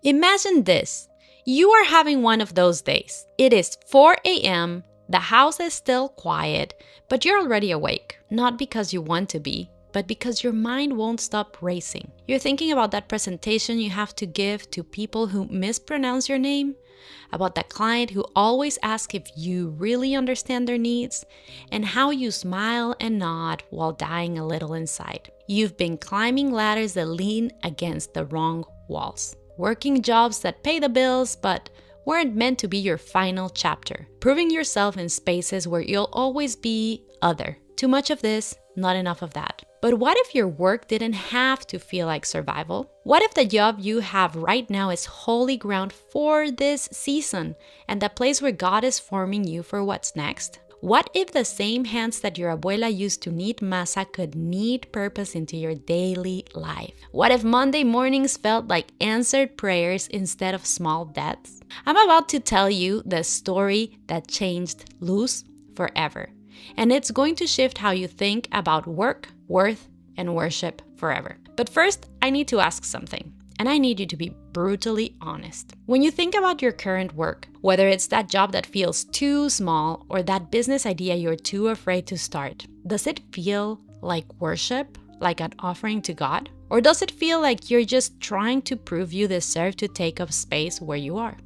Imagine this. You are having one of those days. It is 4 a.m., the house is still quiet, but you're already awake. Not because you want to be, but because your mind won't stop racing. You're thinking about that presentation you have to give to people who mispronounce your name, about that client who always asks if you really understand their needs, and how you smile and nod while dying a little inside. You've been climbing ladders that lean against the wrong walls, working jobs that pay the bills but weren't meant to be your final chapter, proving yourself in spaces where you'll always be other. Too much of this, not enough of that. But what if your work didn't have to feel like survival? What if the job you have right now is holy ground for this season and the place where God is forming you for what's next? What if the same hands that your abuela used to knead masa could knead purpose into your daily life? What if Monday mornings felt like answered prayers instead of small deaths? I'm about to tell you the story that changed Luz forever. And it's going to shift how you think about work, worth, and worship forever. But first, I need to ask something. And I need you to be brutally honest. When you think about your current work, whether it's that job that feels too small or that business idea you're too afraid to start, does it feel like worship, like an offering to God? Or does it feel like you're just trying to prove you deserve to take up space where you are?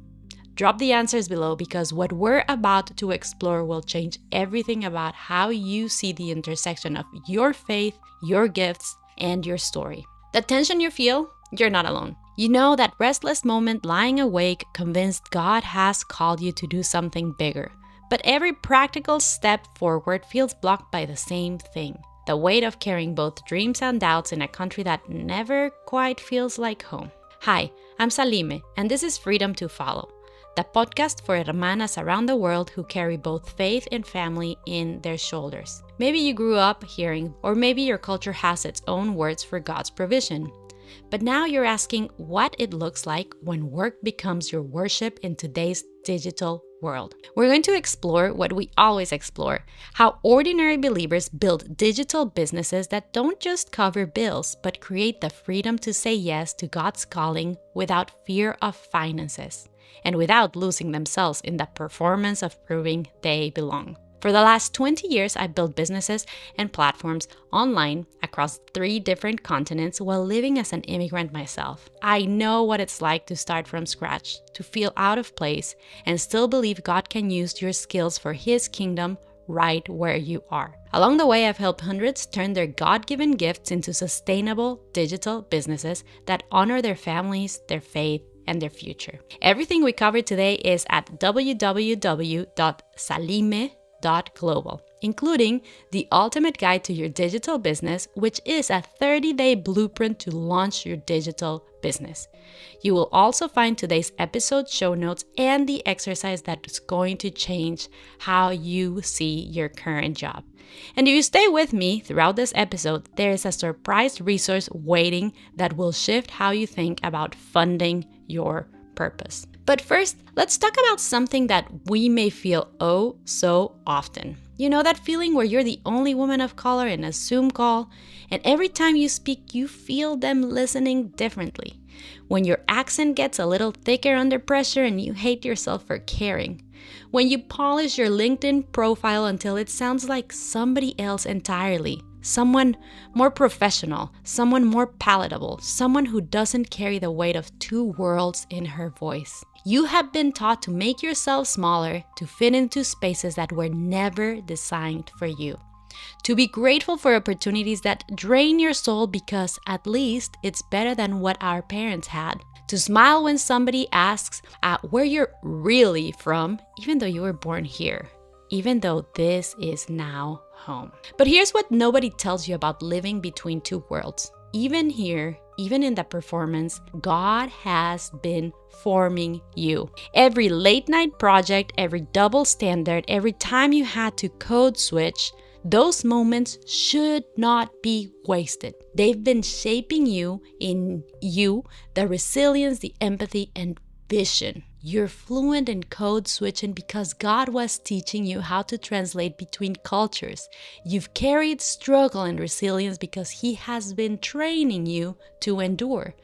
Drop the answers below because what we're about to explore will change everything about how you see the intersection of your faith, your gifts, and your story. The tension you feel, you're not alone. You know that restless moment lying awake, convinced God has called you to do something bigger. But every practical step forward feels blocked by the same thing. The weight of carrying both dreams and doubts in a country that never quite feels like home. Hi, I'm Salime, and this is Freedom to Follow, the podcast for hermanas around the world who carry both faith and family in their shoulders. Maybe you grew up hearing, or maybe your culture has its own words for God's provision. But now you're asking what it looks like when work becomes your worship in today's digital world. We're going to explore what we always explore, how ordinary believers build digital businesses that don't just cover bills, but create the freedom to say yes to God's calling without fear of finances, and without losing themselves in the performance of proving they belong. For the last 20 years, I've built businesses and platforms online across 3 different continents while living as an immigrant myself. I know what it's like to start from scratch, to feel out of place, and still believe God can use your skills for His kingdom right where you are. Along the way, I've helped hundreds turn their God-given gifts into sustainable digital businesses that honor their families, their faith, and their future. Everything we cover today is at www.salime.global, including the ultimate guide to your digital business, which is a 30-day blueprint to launch your digital business. You will also find today's episode show notes and the exercise that is going to change how you see your current job. And if you stay with me throughout this episode, there is a surprise resource waiting that will shift how you think about funding your purpose. But first, let's talk about something that we may feel oh so often. You know that feeling where you're the only woman of color in a Zoom call, and every time you speak, you feel them listening differently. When your accent gets a little thicker under pressure and you hate yourself for caring. When you polish your LinkedIn profile until it sounds like somebody else entirely. Someone more professional, someone more palatable, someone who doesn't carry the weight of 2 worlds in her voice. You have been taught to make yourself smaller, to fit into spaces that were never designed for you. To be grateful for opportunities that drain your soul because at least it's better than what our parents had. To smile when somebody asks where you're really from, even though you were born here. Even though this is now home. But here's what nobody tells you about living between 2 worlds. Even here, even in the performance, God has been forming you. Every late night project, every double standard, every time you had to code switch, those moments should not be wasted. They've been shaping you in you, the resilience, the empathy, and vision. You're fluent in code switching because God was teaching you how to translate between cultures. You've carried struggle and resilience because He has been training you to endure.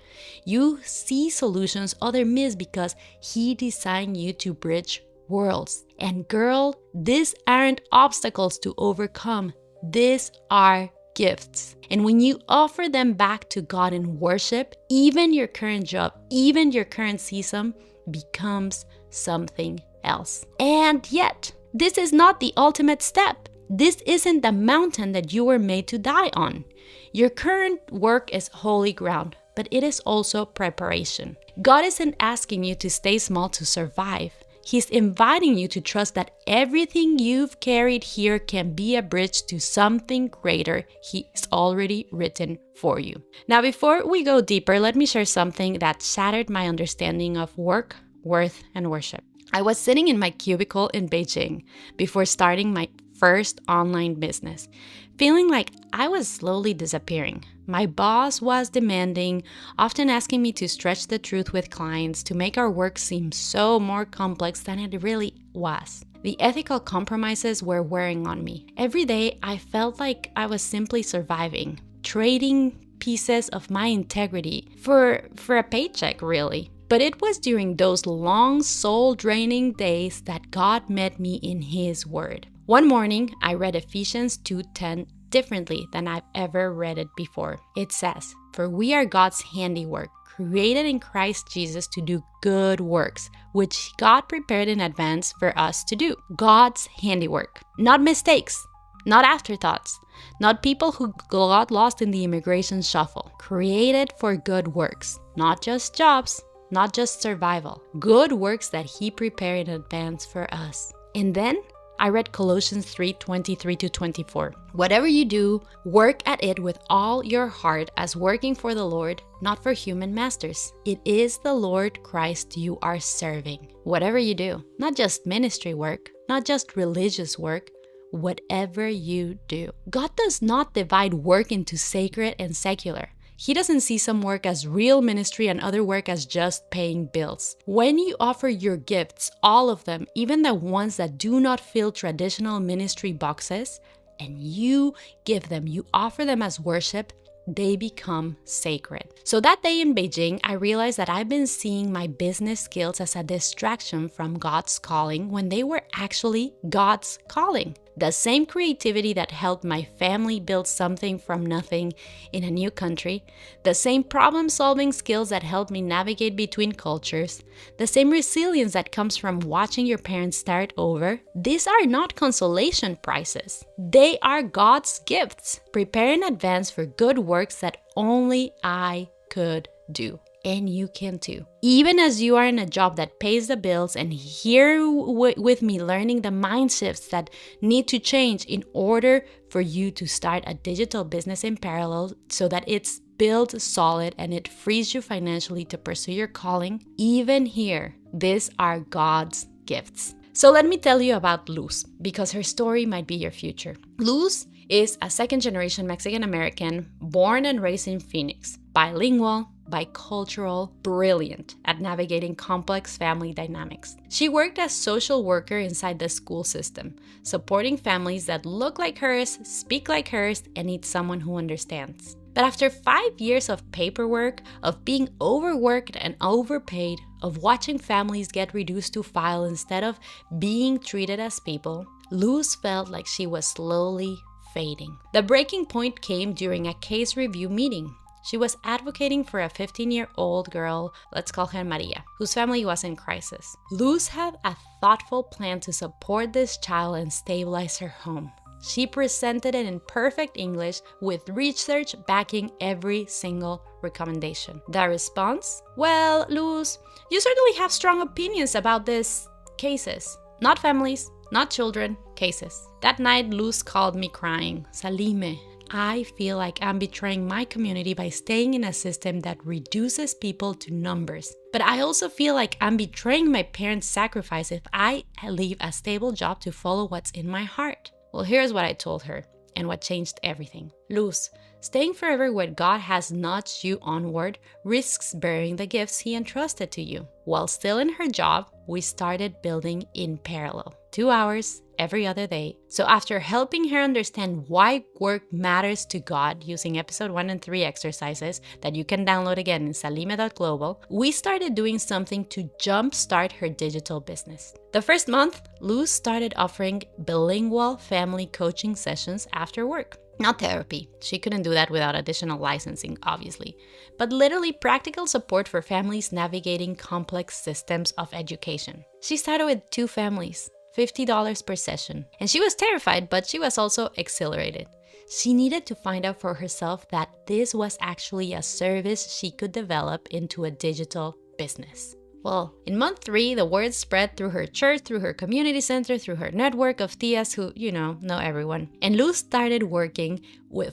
You see solutions others miss because He designed you to bridge worlds. And girl, these aren't obstacles to overcome. These are gifts. And when you offer them back to God in worship, even your current job, even your current season becomes something else. And yet, this is not the ultimate step. This isn't the mountain that you were made to die on. Your current work is holy ground, but it is also preparation. God isn't asking you to stay small to survive. He's inviting you to trust that everything you've carried here can be a bridge to something greater He's already written for you. Now, before we go deeper, let me share something that shattered my understanding of work, worth, and worship. I was sitting in my cubicle in Beijing before starting my first online business, feeling like I was slowly disappearing. My boss was demanding, often asking me to stretch the truth with clients to make our work seem so more complex than it really was. The ethical compromises were wearing on me. Every day, I felt like I was simply surviving, trading pieces of my integrity for a paycheck, really. But it was during those long, soul-draining days that God met me in His Word. One morning, I read Ephesians 2:10 differently than I've ever read it before. It says, "For we are God's handiwork, created in Christ Jesus to do good works, which God prepared in advance for us to do." God's handiwork, not mistakes, not afterthoughts, not people who got lost in the immigration shuffle. Created for good works, not just jobs, not just survival. Good works that He prepared in advance for us. And then I read Colossians 3:23-24. Whatever you do, work at it with all your heart as working for the Lord, not for human masters. It is the Lord Christ you are serving. Whatever you do, not just ministry work, not just religious work, whatever you do. God does not divide work into sacred and secular. He doesn't see some work as real ministry and other work as just paying bills. When you offer your gifts, all of them, even the ones that do not fill traditional ministry boxes, and you give them, you offer them as worship, they become sacred. So that day in Beijing, I realized that I've been seeing my business skills as a distraction from God's calling when they were actually God's calling. The same creativity that helped my family build something from nothing in a new country, the same problem-solving skills that helped me navigate between cultures, the same resilience that comes from watching your parents start over, these are not consolation prizes. They are God's gifts, prepared in advance for good works that only I could do. And you can too. Even as you are in a job that pays the bills and here with me learning the mind shifts that need to change in order for you to start a digital business in parallel so that it's built solid and it frees you financially to pursue your calling, even here, these are God's gifts. So let me tell you about Luz, because her story might be your future. Luz is a second-generation Mexican-American born and raised in Phoenix, bilingual, bicultural, brilliant at navigating complex family dynamics. She worked as social worker inside the school system, supporting families that look like hers, speak like hers, and need someone who understands. But after 5 years of paperwork, of being overworked and overpaid, of watching families get reduced to file instead of being treated as people, Luz felt like she was slowly fading. The breaking point came during a case review meeting. She was advocating for a 15-year-old girl, let's call her Maria, whose family was in crisis. Luz had a thoughtful plan to support this child and stabilize her home. She presented it in perfect English with research backing every single recommendation. The response? Well, Luz, you certainly have strong opinions about these cases. Not families, not children, cases. That night, Luz called me crying, Salime, I feel like I'm betraying my community by staying in a system that reduces people to numbers. But I also feel like I'm betraying my parents' sacrifice if I leave a stable job to follow what's in my heart. Well, here's what I told her and what changed everything. Luz, Staying forever where God has nudged you onward risks burying the gifts He entrusted to you. While still in her job, we started building in parallel, 2 hours every other day. So after helping her understand why work matters to God using episode 1 and 3 exercises that you can download again in salime.global, we started doing something to jumpstart her digital business. The first month, Luz started offering bilingual family coaching sessions after work. Not therapy. She couldn't do that without additional licensing, obviously. But literally practical support for families navigating complex systems of education. She started with 2 families, $50 per session. And she was terrified, but she was also exhilarated. She needed to find out for herself that this was actually a service she could develop into a digital business. Well, in month 3, the word spread through her church, through her community center, through her network of tias who, know everyone. And Luz started working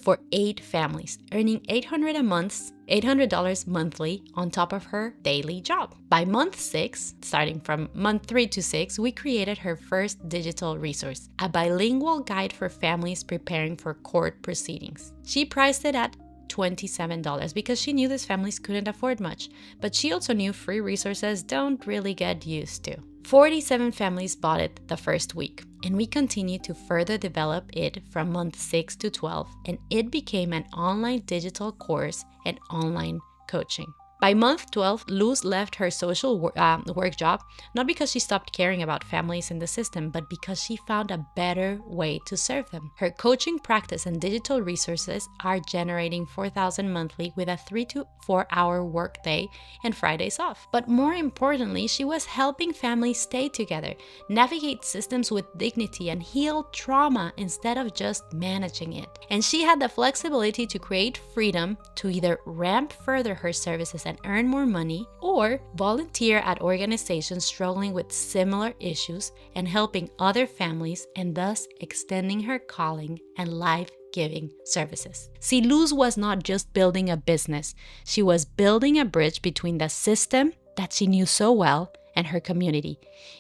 for 8 families, earning $800 monthly on top of her daily job. By month 6, starting from month 3 to 6, we created her first digital resource, a bilingual guide for families preparing for court proceedings. She priced it at $27 because she knew these families couldn't afford much, but she also knew free resources don't really get used to. 47 families bought it the first week, and we continued to further develop it from month 6 to 12, and it became an online digital course and online coaching. By month 12, Luz left her social work job, not because she stopped caring about families in the system, but because she found a better way to serve them. Her coaching practice and digital resources are generating $4,000 monthly with a 3 to 4 hour workday and Fridays off. But more importantly, she was helping families stay together, navigate systems with dignity, and heal trauma instead of just managing it. And she had the flexibility to create freedom to either ramp further her services and earn more money, or volunteer at organizations struggling with similar issues and helping other families, and thus extending her calling and life-giving services. See, Luz was not just building a business, she was building a bridge between the system that she knew so well and her community,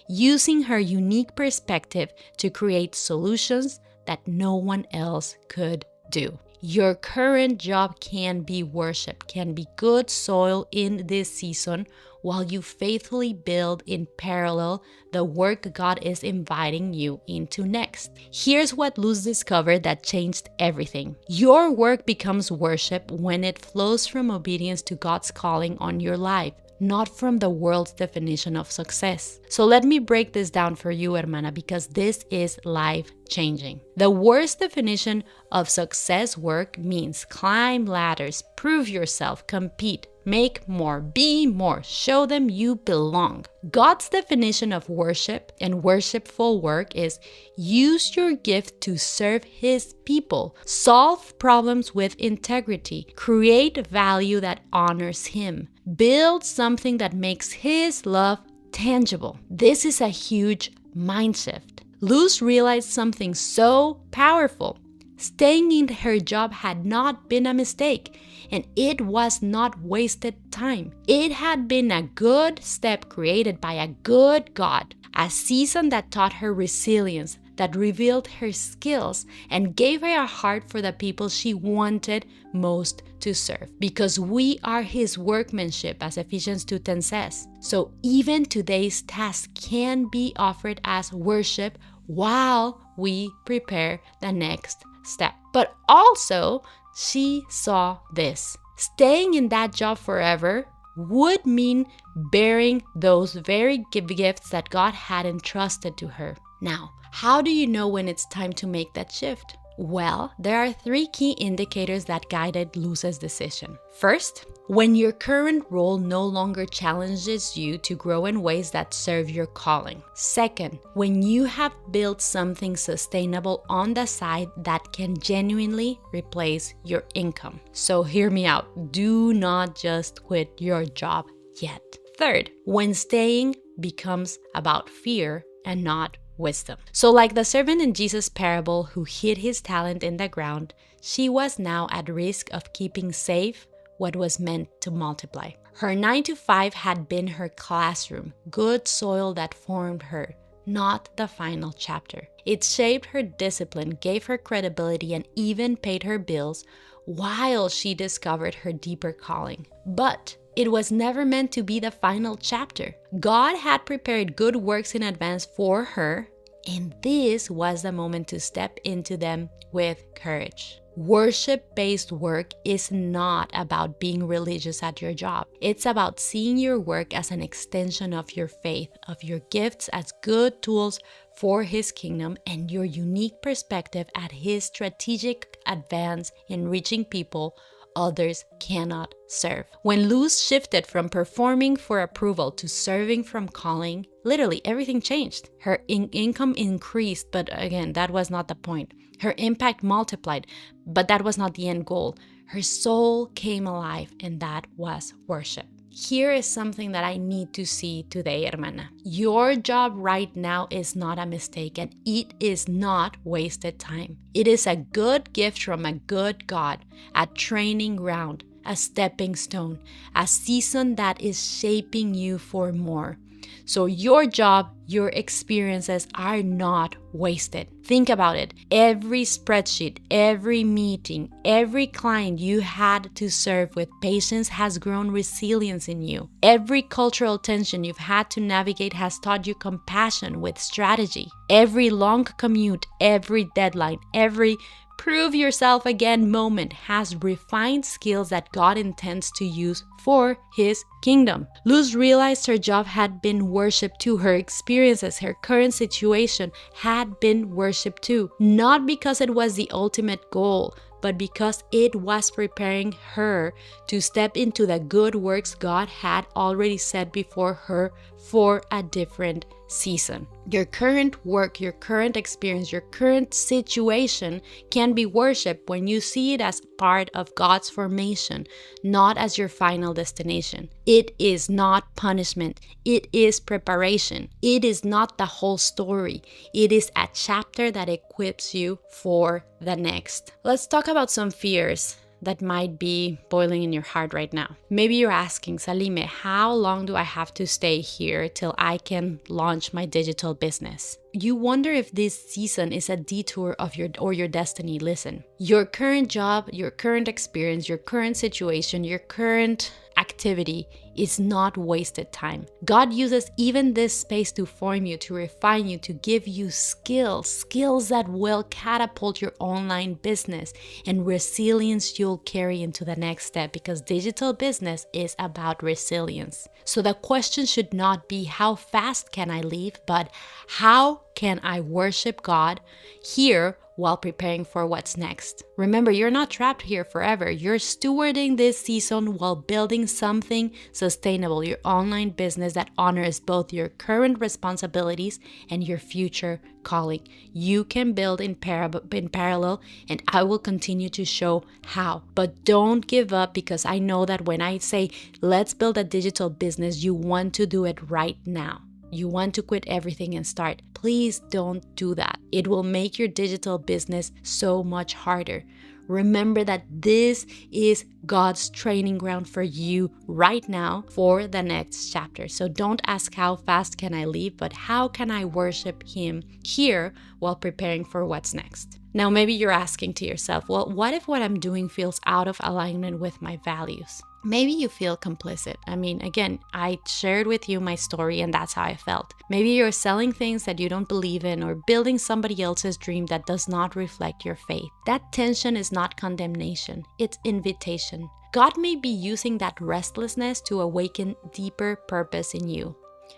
using her unique perspective to create solutions that no one else could do. Your current job can be worship, can be good soil in this season while you faithfully build in parallel the work God is inviting you into next. Here's what Luz discovered that changed everything. Your work becomes worship when it flows from obedience to God's calling on your life, not from the world's definition of success. So let me break this down for you, hermana, because this is life-changing. The worst definition of success work means climb ladders, prove yourself, compete, make more, be more, show them you belong. God's definition of worship and worshipful work is use your gift to serve His people, solve problems with integrity, create value that honors Him, build something that makes His love tangible. This is a huge mind shift. Luz realized something so powerful. Staying in her job had not been a mistake, and it was not wasted time. It had been a good step created by a good God, a season that taught her resilience, that revealed her skills, and gave her a heart for the people she wanted most to serve. Because we are His workmanship, as Ephesians 2:10 says. So even today's task can be offered as worship while we prepare the next step. But also, she saw this. Staying in that job forever would mean bearing those very gifts that God had entrusted to her. Now, how do you know when it's time to make that shift? Well, there are 3 key indicators that guided Luz's decision. First, when your current role no longer challenges you to grow in ways that serve your calling. Second, when you have built something sustainable on the side that can genuinely replace your income. So hear me out. Do not just quit your job yet. Third, when staying becomes about fear and not wisdom. So like the servant in Jesus' parable who hid his talent in the ground, she was now at risk of keeping safe what was meant to multiply. Her 9 to 5 had been her classroom, good soil that formed her, not the final chapter. It shaped her discipline, gave her credibility, and even paid her bills while she discovered her deeper calling. But it was never meant to be the final chapter. God had prepared good works in advance for her, and this was the moment to step into them with courage. Worship-based work is not about being religious at your job. It's about seeing your work as an extension of your faith, of your gifts as good tools for His kingdom, and your unique perspective at His strategic advance in reaching people others cannot serve. When Luz shifted from performing for approval to serving from calling, literally everything changed. Her income increased, but again, that was not the point. Her impact multiplied, but that was not the end goal. Her soul came alive, and that was worship. Here is something that I need to see today, hermana. Your job right now is not a mistake, and it is not wasted time. It is a good gift from a good God, a training ground, a stepping stone, a season that is shaping you for more. So your job, your experiences are not wasted. Think about it. Every spreadsheet, every meeting, every client you had to serve with patience has grown resilience in you. Every cultural tension you've had to navigate has taught you compassion with strategy. Every long commute, every deadline, every prove yourself again moment has refined skills that God intends to use for His kingdom. Luz realized her job had been worship too. Her experiences, her current situation had been worship too. Not because it was the ultimate goal, but because it was preparing her to step into the good works God had already set before her for a different season. Your current work, your current experience, your current situation can be worship when you see it as part of God's formation, not as your final destination. It is not punishment. It is preparation. It is not the whole story. It is a chapter that equips you for the next. Let's talk about some fears that might be boiling in your heart right now. Maybe you're asking, Salime, how long do I have to stay here till I can launch my digital business? You wonder if this season is a detour of your destiny. Listen, your current job, your current experience, your current situation, your current activity is not wasted time. God uses even this space to form you, to refine you, to give you skills that will catapult your online business and resilience you'll carry into the next step, because digital business is about resilience. So the question should not be how fast can I leave, but how can I worship God here while preparing for what's next? Remember, you're not trapped here forever. You're stewarding this season while building something sustainable, your online business that honors both your current responsibilities and your future calling. You can build in parallel, and I will continue to show how. But don't give up, because I know that when I say, let's build a digital business, you want to do it right now. You want to quit everything and start. Please don't do that. It will make your digital business so much harder. Remember that this is God's training ground for you right now for the next chapter. So don't ask how fast can I leave, but how can I worship Him here while preparing for what's next? Now, maybe you're asking to yourself, well, what if what I'm doing feels out of alignment with my values? Maybe you feel complicit. I mean, again, I shared with you my story and that's how I felt. Maybe you're selling things that you don't believe in or building somebody else's dream that does not reflect your faith. That tension is not condemnation, it's invitation. God may be using that restlessness to awaken deeper purpose in you.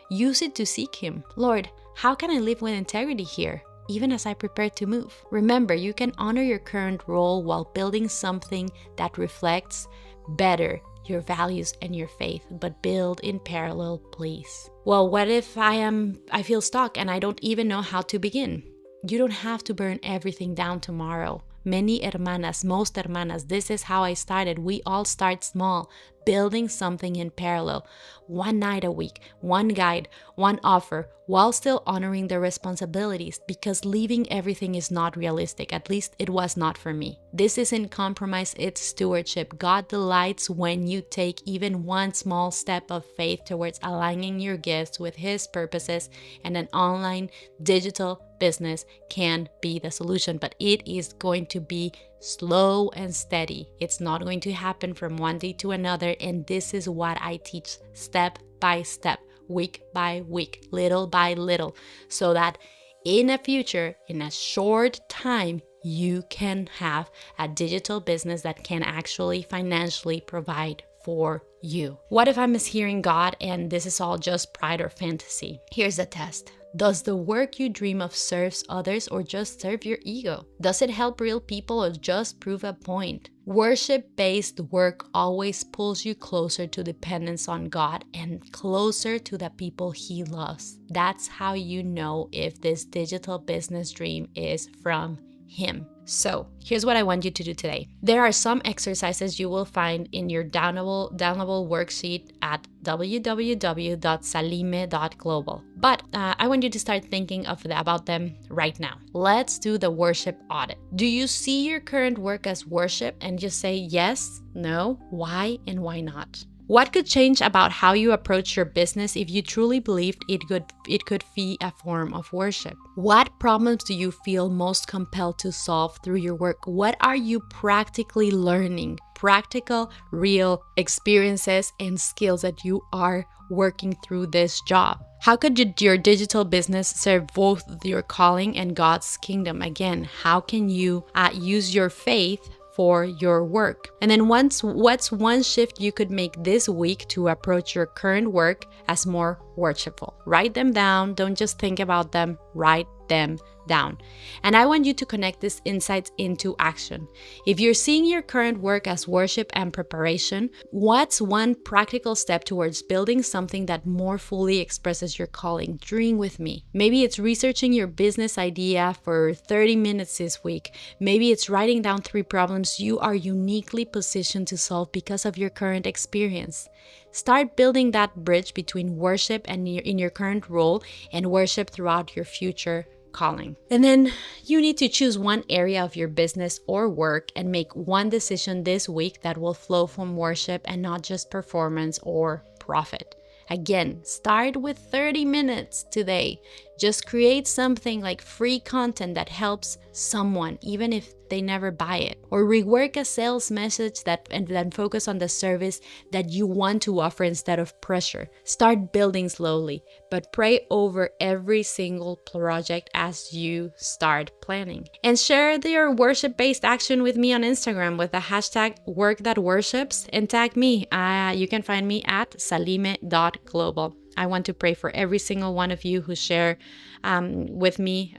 Use it to seek Him. Lord, how can I live with integrity here, even as I prepare to move? Remember, you can honor your current role while building something that reflects better your values and your faith, but build in parallel, please. Well, what if I feel stuck and I don't even know how to begin? You don't have to burn everything down tomorrow. Many hermanas, most hermanas, this is how I started. We all start small, building something in parallel. One night a week, one guide, one offer, while still honoring their responsibilities, because leaving everything is not realistic. At least it was not for me. This isn't compromise, it's stewardship. God delights when you take even one small step of faith towards aligning your gifts with His purposes, and an online digital business can be the solution, but it is going to be slow and steady. It's not going to happen from one day to another. And this is what I teach step by step, week by week, little by little, so that in the future, in a short time, you can have a digital business that can actually financially provide for you. What if I'm mishearing God and this is all just pride or fantasy? Here's the test. Does the work you dream of serve others or just serve your ego? Does it help real people or just prove a point? Worship-based work always pulls you closer to dependence on God and closer to the people He loves. That's how you know if this digital business dream is from Him. So here's what I want you to do today. There are some exercises you will find in your downloadable worksheet at www.salime.global. But I want you to start thinking about them right now. Let's do the worship audit. Do you see your current work as worship and just say yes, no, why, and why not? What could change about how you approach your business if you truly believed it could be a form of worship? What problems do you feel most compelled to solve through your work? What are you practically learning? Practical, real experiences and skills that you are working through this job. How could your digital business serve both your calling and God's kingdom? Again, how can you use your faith for your work? And then what's one shift you could make this week to approach your current work as more worshipful? Write them down. Don't just think about them. Write them down. And I want you to connect these insights into action. If you're seeing your current work as worship and preparation, what's one practical step towards building something that more fully expresses your calling? Dream with me. Maybe it's researching your business idea for 30 minutes this week. Maybe it's writing down 3 problems you are uniquely positioned to solve because of your current experience. Start building that bridge between worship and in your current role and worship throughout your future calling. And then you need to choose one area of your business or work and make one decision this week that will flow from worship and not just performance or profit. Again, start with 30 minutes today. Just create something like free content that helps someone, even if they never buy it. Or rework a sales message and then focus on the service that you want to offer instead of pressure. Start building slowly, but pray over every single project as you start planning. And share your worship-based action with me on Instagram with the hashtag #WorkThatWorships and tag me. You can find me at salime.global. I want to pray for every single one of you who share with me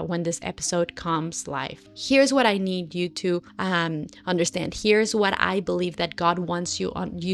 when this episode comes live. Here's what I need you to understand. Here's what I believe that God wants you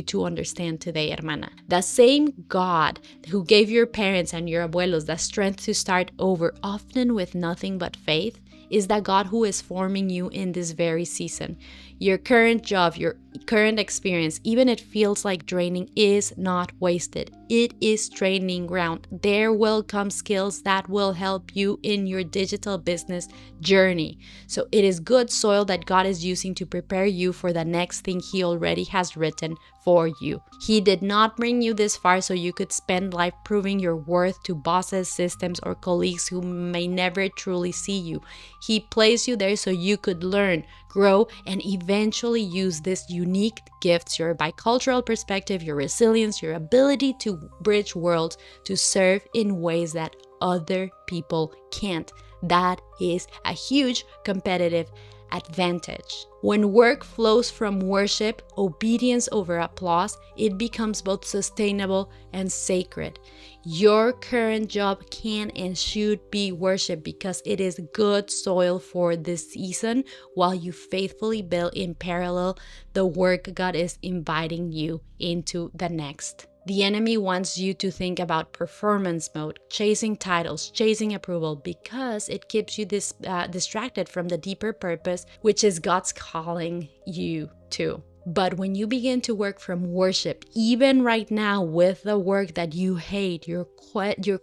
to understand today, hermana. The same God who gave your parents and your abuelos the strength to start over, often with nothing but faith, is the God who is forming you in this very season. Your current job, your current experience, even it feels like draining, is not wasted. It is training ground. There will come skills that will help you in your digital business journey. So it is good soil that God is using to prepare you for the next thing He already has written for you. He did not bring you this far so you could spend life proving your worth to bosses, systems, or colleagues who may never truly see you. He placed you there so you could learn, grow, and eventually use these unique gifts, your bicultural perspective, your resilience, your ability to bridge worlds, to serve in ways that other people can't. That is a huge competitive advantage. When work flows from worship, obedience over applause, it becomes both sustainable and sacred. Your current job can and should be worship because it is good soil for this season while you faithfully build in parallel the work God is inviting you into the next. The enemy wants you to think about performance mode, chasing titles, chasing approval, because it keeps you distracted from the deeper purpose, which is God's calling you to. But when you begin to work from worship, even right now with the work that you hate, your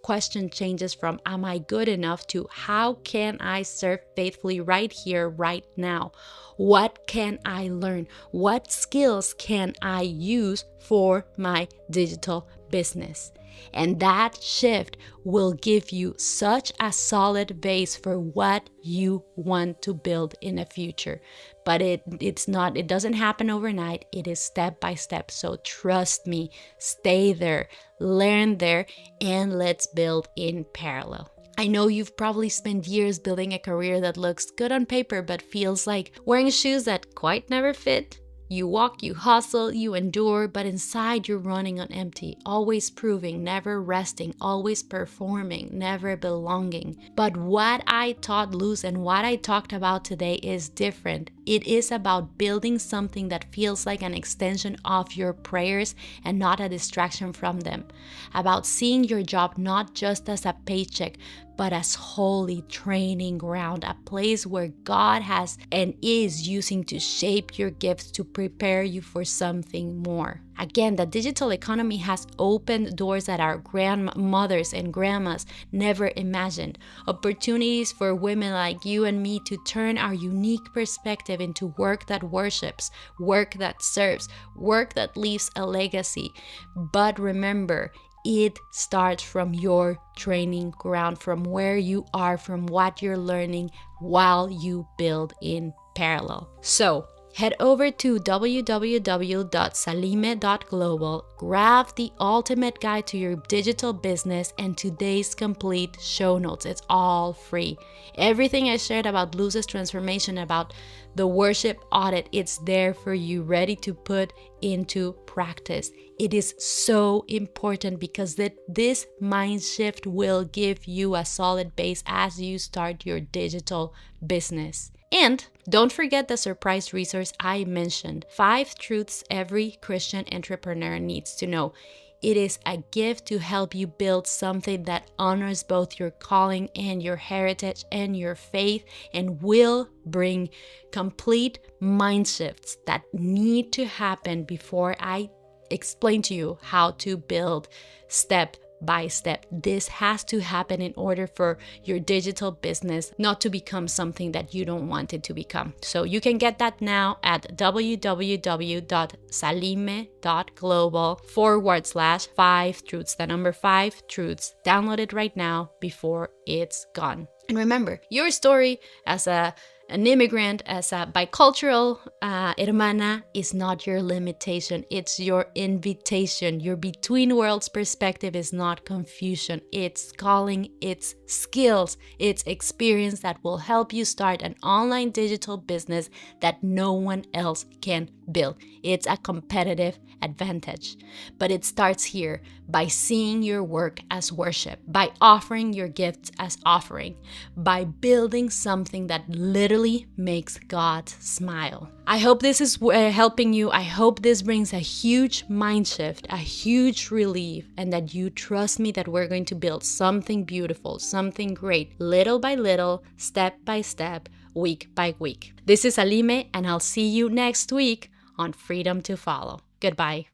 question changes from am I good enough to how can I serve faithfully right here, right now? What can I learn? What skills can I use for my digital business? And that shift will give you such a solid base for what you want to build in the future. But it doesn't happen overnight. It is step by step. So trust me, stay there, learn there, and let's build in parallel. I know you've probably spent years building a career that looks good on paper but feels like wearing shoes that quite never fit. You walk, you hustle, you endure, but inside you're running on empty, always proving, never resting, always performing, never belonging. But what I taught Luz and what I talked about today is different. It is about building something that feels like an extension of your prayers and not a distraction from them. About seeing your job not just as a paycheck, but as holy training ground, a place where God has and is using to shape your gifts to prepare you for something more. Again, the digital economy has opened doors that our grandmothers and grandmas never imagined. Opportunities for women like you and me to turn our unique perspective into work that worships, work that serves, work that leaves a legacy. But remember, it starts from your training ground, from where you are, from what you're learning while you build in parallel. So head over to www.salime.global, grab the ultimate guide to your digital business and today's complete show notes. It's all free. Everything I shared about Luz's transformation, about the worship audit, it's there for you, ready to put into practice. It is so important because this mind shift will give you a solid base as you start your digital business. And don't forget the surprise resource I mentioned, 5 truths every Christian entrepreneur needs to know. It is a gift to help you build something that honors both your calling and your heritage and your faith, and will bring complete mind shifts that need to happen before I explain to you how to build step by step. This has to happen in order for your digital business not to become something that you don't want it to become. So you can get that now at www.salime.global/5 truths, the number 5 truths. Download it right now before it's gone. And remember, your story as an immigrant, as a bicultural hermana, is not your limitation. It's your invitation. Your between worlds perspective is not confusion. It's calling, it's skills, it's experience that will help you start an online digital business that no one else can build. It's a competitive advantage. But it starts here by seeing your work as worship, by offering your gifts as offering, by building something that literally makes God smile. I hope this is helping you. I hope this brings a huge mind shift, a huge relief, and that you trust me that we're going to build something beautiful, something great, little by little, step by step, week by week. This is Salime, and I'll see you next week on Freedom to Follow. Goodbye.